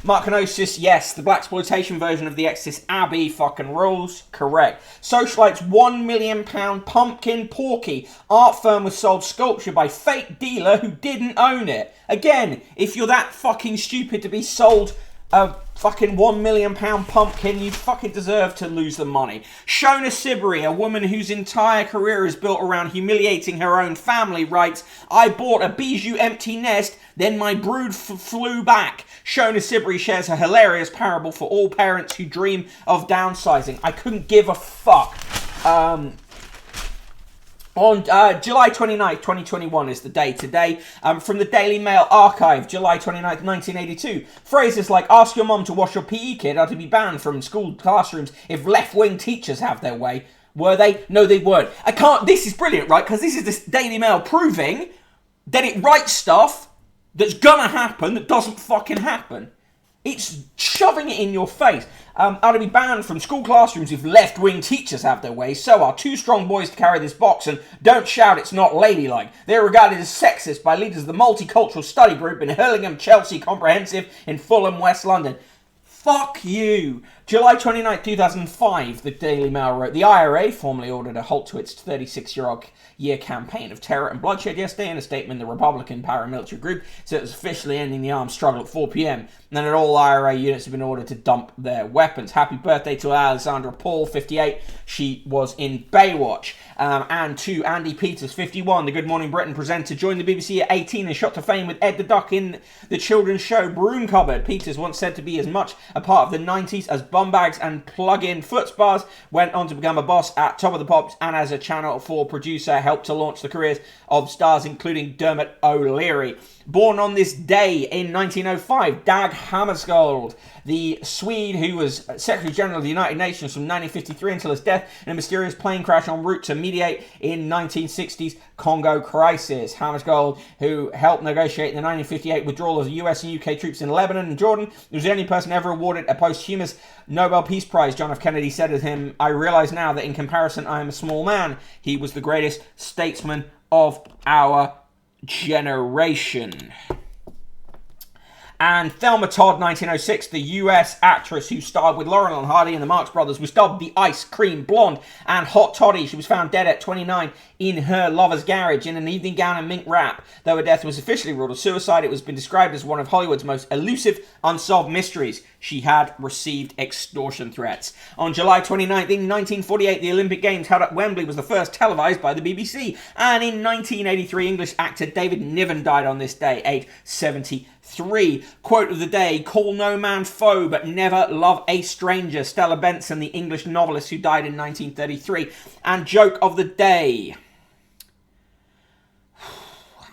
Mark Canosis, yes, the blaxploitation version of The Exorcist Abbey fucking rules. Correct. Socialite's £1 million pumpkin porky art firm was sold sculpture by fake dealer who didn't own it. Again, if you're that fucking stupid to be sold a fucking £1 million pumpkin, you fucking deserve to lose the money. Shona Siberi, a woman whose entire career is built around humiliating her own family, writes, I bought a bijou empty nest, then my brood flew back. Shona Siberi shares a hilarious parable for all parents who dream of downsizing. I couldn't give a fuck. On July 29th, 2021 is the day today. From the Daily Mail archive, July 29th, 1982. Phrases like, ask your mum to wash your PE kit are to be banned from school classrooms if left-wing teachers have their way. Were they? No, they weren't. This is brilliant, right? Because this is the Daily Mail proving that it writes stuff that's gonna happen that doesn't fucking happen. It's shoving it in your face. Are to be banned from school classrooms if left-wing teachers have their way. So are too strong boys to carry this box and don't shout it's not ladylike. They're regarded as sexist by leaders of the Multicultural Study Group in Hurlingham, Chelsea Comprehensive in Fulham, West London. Fuck you. July 29th, 2005, the Daily Mail wrote, the IRA formally ordered a halt to its 36-year campaign of terror and bloodshed yesterday. In a statement, the Republican paramilitary group said it was officially ending the armed struggle at 4 p.m. and that all IRA units have been ordered to dump their weapons. Happy birthday to Alexandra Paul, 58. She was in Baywatch. And to Andy Peters, 51, the Good Morning Britain presenter, joined the BBC at 18 and shot to fame with Ed the Duck in the children's show Broom Cupboard. Peters, once said to be as much a part of the 90s as bumbags and plug-in foot spas, went on to become a boss at Top of the Pops and as a Channel 4 producer helped to launch the careers of stars including Dermot O'Leary. Born on this day in 1905, Dag Hammarskjöld, the Swede who was Secretary General of the United Nations from 1953 until his death in a mysterious plane crash en route to mediate in 1960s Congo crisis. Hammarskjöld, who helped negotiate the 1958 withdrawal of the US and UK troops in Lebanon and Jordan, was the only person ever awarded a posthumous Nobel Peace Prize. John F. Kennedy said of him, I realize now that in comparison I am a small man. He was the greatest statesman of our generation. And Thelma Todd, 1906, the US actress who starred with Laurel and Hardy and the Marx Brothers, was dubbed the Ice Cream Blonde and Hot Toddy. She was found dead at 29 in her lover's garage in an evening gown and mink wrap. Though her death was officially ruled a suicide, it was been described as one of Hollywood's most elusive, unsolved mysteries. She had received extortion threats. On July 29th, in 1948, the Olympic Games held at Wembley was the first televised by the BBC. And in 1983, English actor David Niven died on this day, aged 73. Quote of the day, call no man foe, but never love a stranger. Stella Benson, the English novelist who died in 1933. And joke of the day.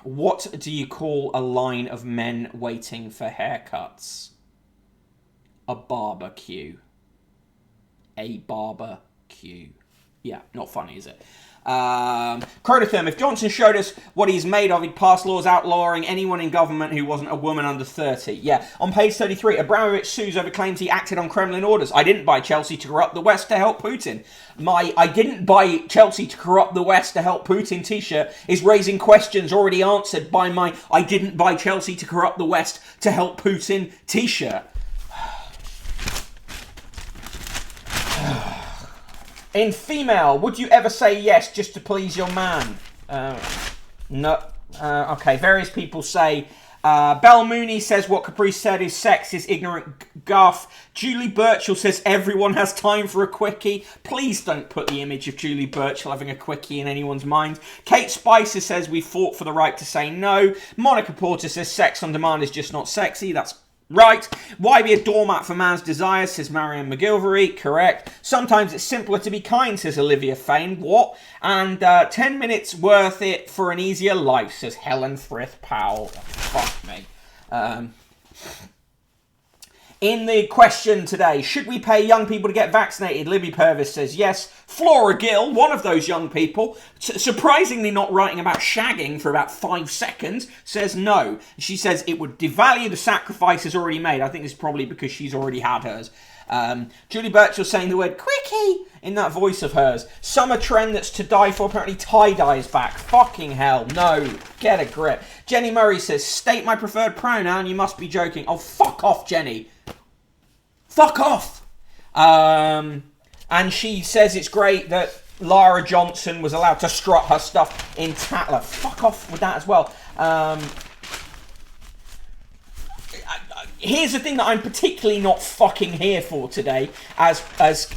What do you call a line of men waiting for haircuts? A barbecue. A barbecue. Yeah, not funny, is it? Chronotherm, if Johnson showed us what he's made of, he'd pass laws outlawing anyone in government who wasn't a woman under 30. Yeah. On page 33, Abramovich sues over claims he acted on Kremlin orders. I didn't buy Chelsea to corrupt the West to help Putin. My I didn't buy Chelsea to corrupt the West to help Putin t-shirt is raising questions already answered by my I didn't buy Chelsea to corrupt the West to help Putin t-shirt. In female, would you ever say yes just to please your man? No. Okay, various people say. Belle Mooney says what Caprice said is sexist, ignorant guff. Julie Birchall says everyone has time for a quickie. Please don't put the image of Julie Birchall having a quickie in anyone's mind. Kate Spicer says we fought for the right to say no. Monica Porter says sex on demand is just not sexy. That's right. Why be a doormat for man's desires, says Marianne McGilvery. Correct. Sometimes it's simpler to be kind, says Olivia Fane. What? And 10 minutes worth it for an easier life, says Helen Frith Powell. Fuck me. In the question today, should we pay young people to get vaccinated? Libby Purvis says yes. Flora Gill, one of those young people, surprisingly not writing about shagging for about 5 seconds, says no. She says it would devalue the sacrifices already made. I think it's probably because she's already had hers. Julie Birchall saying the word quickie in that voice of hers. Summer trend that's to die for. Apparently tie-dye is back. Fucking hell, no. Get a grip. Jenny Murray says, state my preferred pronoun. You must be joking. Oh, fuck off, Jenny. Fuck off! And she says it's great that Lara Johnson was allowed to strut her stuff in Tatler. Fuck off with that as well. Here's the thing that I'm particularly not fucking here for today, as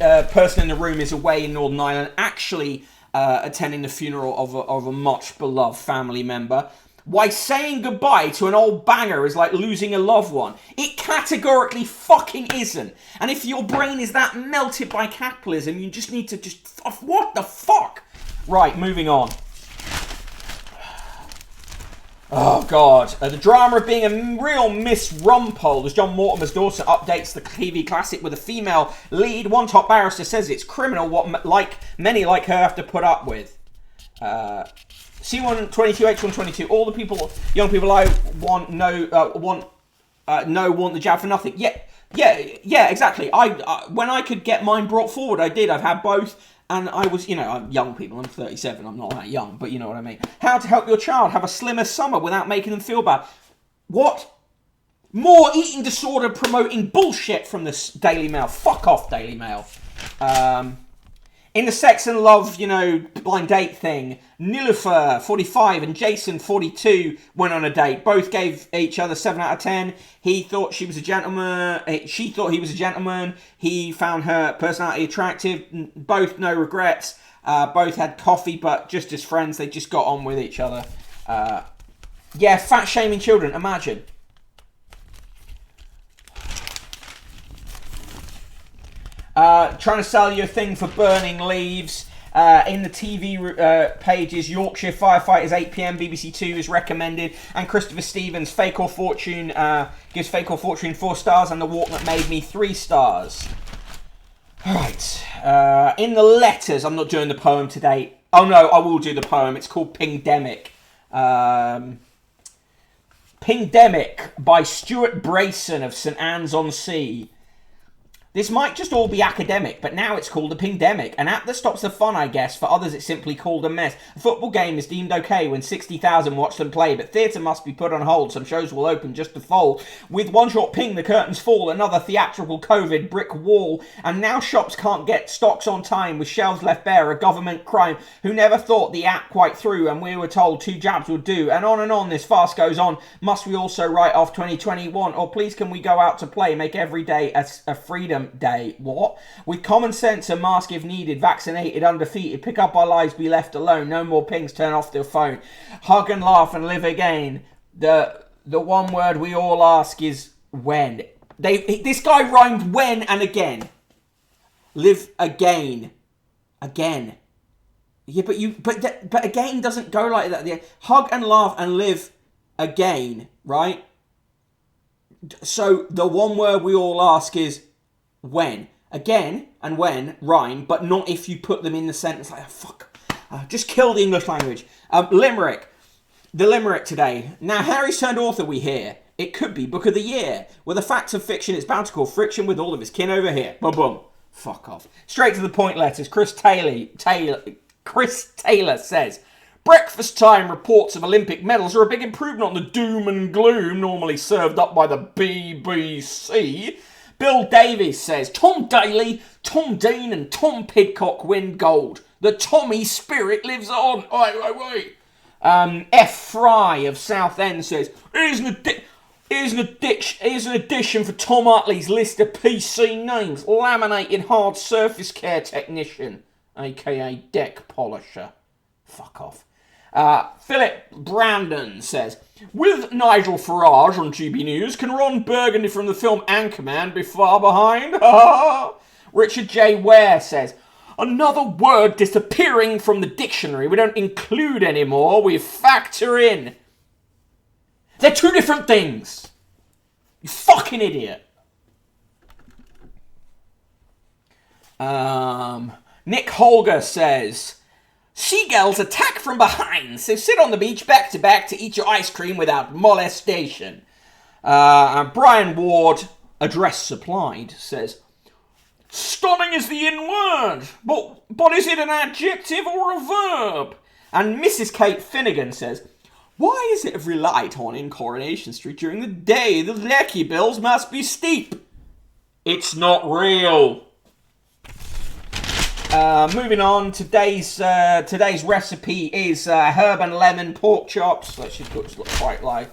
a person in the room is away in Northern Ireland, actually attending the funeral of a much beloved family member. Why saying goodbye to an old banger is like losing a loved one. It categorically fucking isn't. And if your brain is that melted by capitalism, you just need to what the fuck? Right, moving on. Oh, God. The drama of being a real Miss Rumpole as John Mortimer's daughter updates the TV classic with a female lead. One top barrister says it's criminal what many like her have to put up with. C122, H122, all the young people I want the jab for nothing. Yeah, exactly. When I could get mine brought forward, I did. I've had both, and I was, I'm young people. I'm 37. I'm not that young, but you know what I mean. How to help your child have a slimmer summer without making them feel bad. What? More eating disorder promoting bullshit from the Daily Mail. Fuck off, Daily Mail. In the sex and love, blind date thing, Nilufer, 45, and Jason, 42, went on a date. Both gave each other 7 out of 10. He thought she was a gentleman. She thought he was a gentleman. He found her personality attractive. Both no regrets. Both had coffee, but just as friends, they just got on with each other. Yeah, fat shaming children, imagine. Trying to sell you a thing for burning leaves. In the TV pages, Yorkshire Firefighters 8 PM, BBC 2 is recommended. And Christopher Stevens, Fake or Fortune, gives Fake or Fortune 4 stars. And The Walk That Made Me 3 stars. Alright. In the letters, I'm not doing the poem today. Oh no, I will do the poem. It's called Pingdemic. Pingdemic by Stuart Brayson of St Anne's-on-Sea. This might just all be academic, but now it's called a pingdemic. An app that stops the fun, I guess. For others, it's simply called a mess. A football game is deemed okay when 60,000 watch them play, but theatre must be put on hold. Some shows will open just to fold. With one short ping, the curtains fall. Another theatrical COVID brick wall. And now shops can't get stocks on time with shelves left bare. A government crime. Who never thought the app quite through, and we were told 2 jabs would do. And on this fast goes on. Must we also write off 2021? Or please can we go out to play? Make every day a freedom day. What? With common sense, a mask if needed, vaccinated, undefeated, pick up our lives, be left alone, no more pings, turn off the phone, hug and laugh and live again. The one word we all ask is when. This guy rhymed when and again. Live again. Again. Yeah, but again doesn't go like that. Hug and laugh and live again, right? So the one word we all ask is when. Again and when rhyme, but not if you put them in the sentence like, oh, fuck. Just kill the English language. Limerick. The Limerick today. Now, Harry's turned author, we hear. It could be Book of the Year. With a fact of fiction, it's bound to cause friction with all of his kin over here. Boom, boom. Fuck off. Straight to the point letters. Chris Taylor says, breakfast time reports of Olympic medals are a big improvement on the doom and gloom normally served up by the BBC. Bill Davies says, Tom Daly, Tom Dean and Tom Pidcock win gold. The Tommy spirit lives on. Wait. F. Fry of Southend says, here's an addition for Tom Utley's list of PC names. Laminated hard surface care technician, a.k.a. deck polisher. Fuck off. Philip Brandon says, with Nigel Farage on GB News, can Ron Burgundy from the film Anchorman be far behind? Richard J. Ware says, another word disappearing from the dictionary. We don't include anymore, we factor in. They're two different things. You fucking idiot. Nick Holger says, seagulls attack from behind, so sit on the beach back to back to eat your ice cream without molestation. And Brian Ward, address supplied, says, stunning is the in word, but is it an adjective or a verb? And Mrs. Kate Finnegan says, why is it every light on in Coronation Street during the day? The lecky bills must be steep. It's not real. Moving on, today's recipe is herb and lemon pork chops. Let's just look quite live.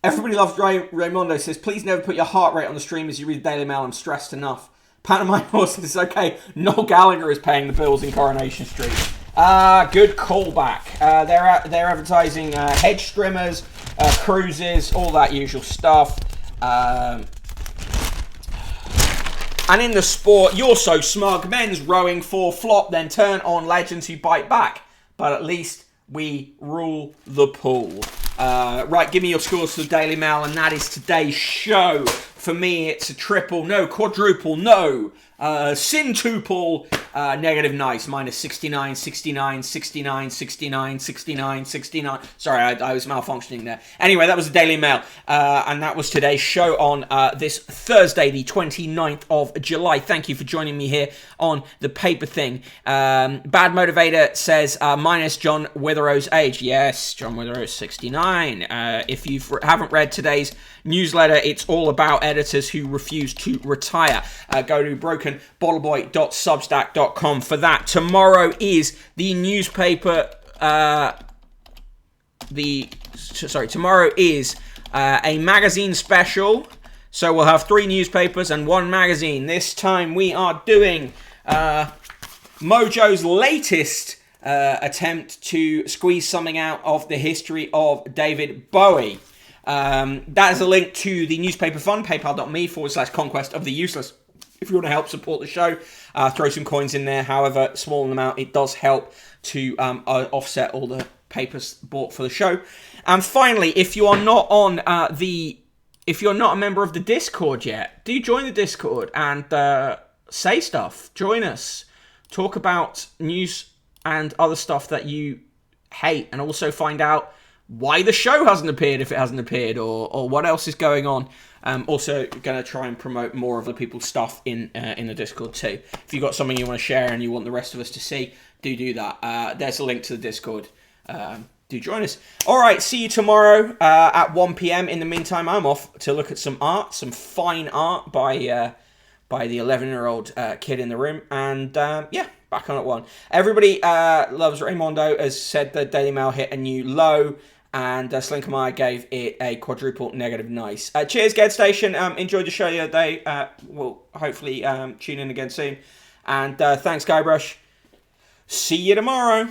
Everybody loves Raymondo says, please never put your heart rate on the stream as you read the Daily Mail. I'm stressed enough. Pantomime Horse says, okay, Noel Gallagher is paying the bills in Coronation Street. Good callback. They're advertising hedge trimmers, cruises, all that usual stuff. And in the sport, you're so smug. Men's rowing for flop, then turn on legends who bite back. But at least we rule the pool. Right, give me your scores for the Daily Mail, and that is today's show. For me, it's a triple no, quadruple no, centuple, negative nice, minus 69, 69, 69, 69, 69, 69. Sorry, I was malfunctioning there. Anyway, that was the Daily Mail, and that was today's show on this Thursday, the 29th of July. Thank you for joining me here on The Paper Thing. Bad Motivator says, minus John Witherow's age. Yes, John Witherow's 69. If you haven't read today's newsletter, it's all about editors who refuse to retire. Go to brokenbottleboy.substack.com for that. Tomorrow is the newspaper. Tomorrow is a magazine special. So we'll have 3 newspapers and 1 magazine. This time we are doing Mojo's latest attempt to squeeze something out of the history of David Bowie. That is a link to the newspaper fund, paypal.me/conquest of the useless. If you want to help support the show, throw some coins in there, however small an amount, it does help to offset all the papers bought for the show. And finally, if you are not on if you're not a member of the Discord yet, do join the Discord and say stuff. Join us. Talk about news and other stuff that you hate, and also find out why the show hasn't appeared if it hasn't appeared, or what else is going on. Also going to try and promote more of the people's stuff in the Discord too. If you've got something you want to share and you want the rest of us to see, do that. There's a link to the Discord. Do join us. All right, see you tomorrow at 1 p.m. In the meantime, I'm off to look at some art, some fine art by the 11-year-old kid in the room. And yeah, back on at 1. Everybody loves Raymondo has said the Daily Mail hit a new low. And Slinkermeyer gave it a quadruple negative nice. Cheers, Ged Station. Enjoyed the show the other day. We'll hopefully tune in again soon. And thanks, Guybrush. See you tomorrow.